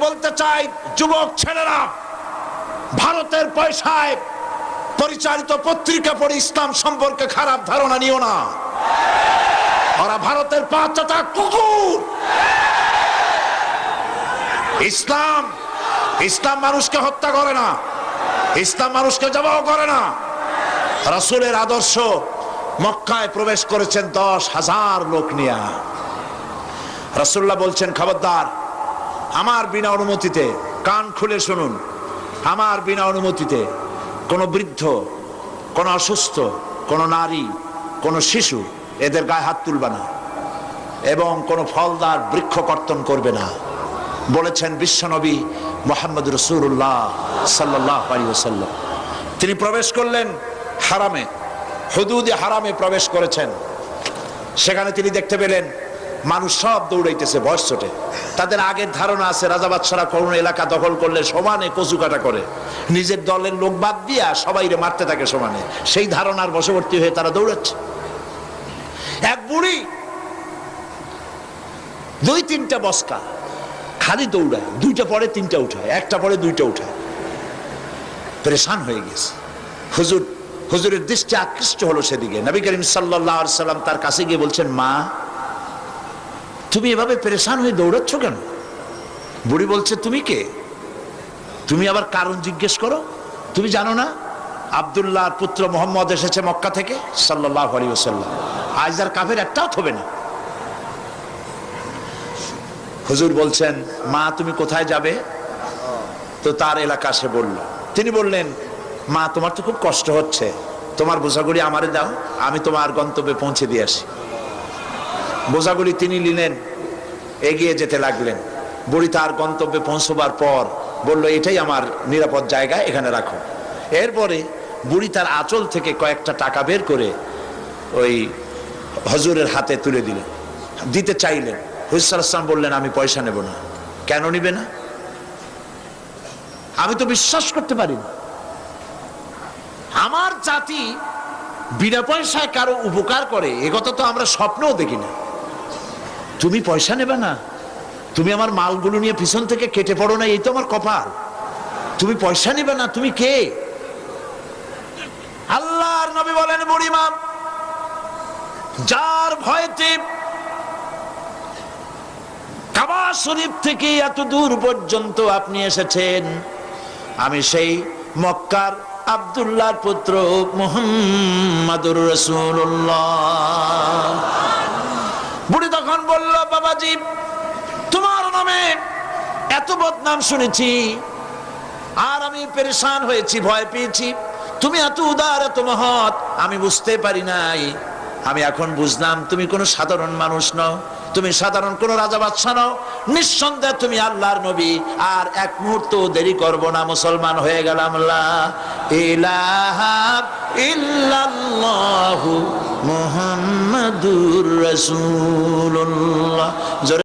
বলতে চাই, যুবক ছেলেরা, ভারতের পয়সায় পরিচালিত পত্রিকা পড়ে ইসলাম সম্পর্কে খারাপ ধারণা নিও না। ওরা ভারতের পাঁচটা কুকুর। ইসলাম মানুষকে হত্যা করে না, ইসলাম মানুষকে জবাহ করে না। রাসূলের আদর্শ মক্কায় প্রবেশ করেছেন 10,000 লোক নিয়ে। রাসূলুল্লাহ বলছেন, খবরদার, আমার বিনা অনুমতিতে, কান খুলে শুনুন, আমার বিনা অনুমতিতে কোন বৃদ্ধ, কোন অসুস্থ, কোন নারী, কোন শিশু এদের গায়ে হাত তুলবে না এবং কোন ফলদার বৃক্ষ কর্তন করবে না বলেছেন বিশ্বনবী মুহাম্মদ রাসূলুল্লাহ সাল্লাল্লাহু আলাইহি ওয়াসাল্লাম। তিনি প্রবেশ করলেন হারামে, হুদুদে হারামে প্রবেশ করেছেন। সেখানে তিনি দেখতে পেলেন মানুষ সব দৌড়াইতেছে বয়স ছোটে। তাদের আগের ধারণা আছে রাজা বাদশারা কোন এলাকা দখল করলে সমানে কচু কাটা করে, নিজের দলের লোক বাদ দিয়া সবাইরে মারতে থাকে সমানে। সেই ধারণার বশবর্তী হয়ে তারা দৌড়াচ্ছে। এক বুড়ি 2-3টা বস্কা খালি দৌড়ায়, 2টা পরে 3টা উঠায়, 1টা পরে 2টা উঠায়। পরেশান হয়ে গেছে। হুজুরের দৃষ্টি আকৃষ্ট হলো সেদিকে। নবী করিম সাল্লাল্লাহু আলাইহি সাল্লাম তার কাছে গিয়ে বলছেন, মা, তুমি এভাবে পরেশান হয়ে দৌড়াচ্ছ কেন? বুড়ি বলছে, তুমি কে? তুমি আবার কারণ জিজ্ঞেস করো। তুমি জানো না আব্দুল্লাহর পুত্র মুহাম্মদ এসেছে মক্কা থেকে সাল্লাল্লাহু আলাইহি ওয়াসাল্লাম, আজ আর কাফের একটাও হবে না। হুজুর বলছেন, মা, তুমি কোথায় যাবে? তো তার এলাকা সে বলল। তিনি বললেন, মা, তোমার তো খুব কষ্ট হচ্ছে, তোমার বোঝাগুলি আমারে দাও, আমি তোমার গন্তব্যে পৌঁছে দিয়ে আসি। বোঝাগুলি তিনি নিলেন, এগিয়ে যেতে লাগলেন। বুড়ি তার গন্তব্যে পৌঁছবার পর বলল, এটাই আমার নিরাপদ জায়গা, এখানে রাখো। এরপরে বুড়ি তার আঁচল থেকে কয়েকটা টাকা বের করে ওই হুজুরের হাতে তুলে দিলেন, দিতে চাইলেন। হুজুর সাল্লাল্লাহু আলাইহি ওয়াসাল্লাম বললেন, আমি পয়সা নেব না। কেন নিবে না? আমি তো বিশ্বাস করতে পারি না, আমার জাতি বিনা পয়সায় কারো উপকার করে, এ কথা তো আমরা স্বপ্নও দেখি না। তুমি পয়সা নেবে না? তুমি আমার মালগুলো নিয়ে পিছন থেকে কেটে পড়ো না, এই তো আমার কপাল। তুমি পয়সা নেবে না? তুমি কে? আল্লাহর নবী বলেন, বুড়িমা, যার ভয়তে কাবা শরীফ থেকে এত দূর পর্যন্ত আপনি এসেছেন, আমি সেই মক্কার আব্দুল্লাহর পুত্র মুহাম্মাদুর রাসূলুল্লাহ। বুড়ি তখন বলল, বাবাজি, তোমার নামে এত বদনাম শুনেছি আর আমি পেরেশান হয়েছি, ভয় পেয়েছি। তুমি এত উদার, এত মহৎ, আমি বুঝতে পারি নাই। আমি এখন বুঝলাম তুমি কোনো সাধারণ মানুষ নও, তুমি সাধারণ কোন রাজা বাদশা নও, নিঃসন্দেহে তুমি আল্লাহর নবী। আর এক মুহূর্ত দেরি করব না, মুসলমান হয়ে গেলাম। লা ইলাহা ইল্লাল্লাহু মুহাম্মাদুর রাসূলুল্লাহ।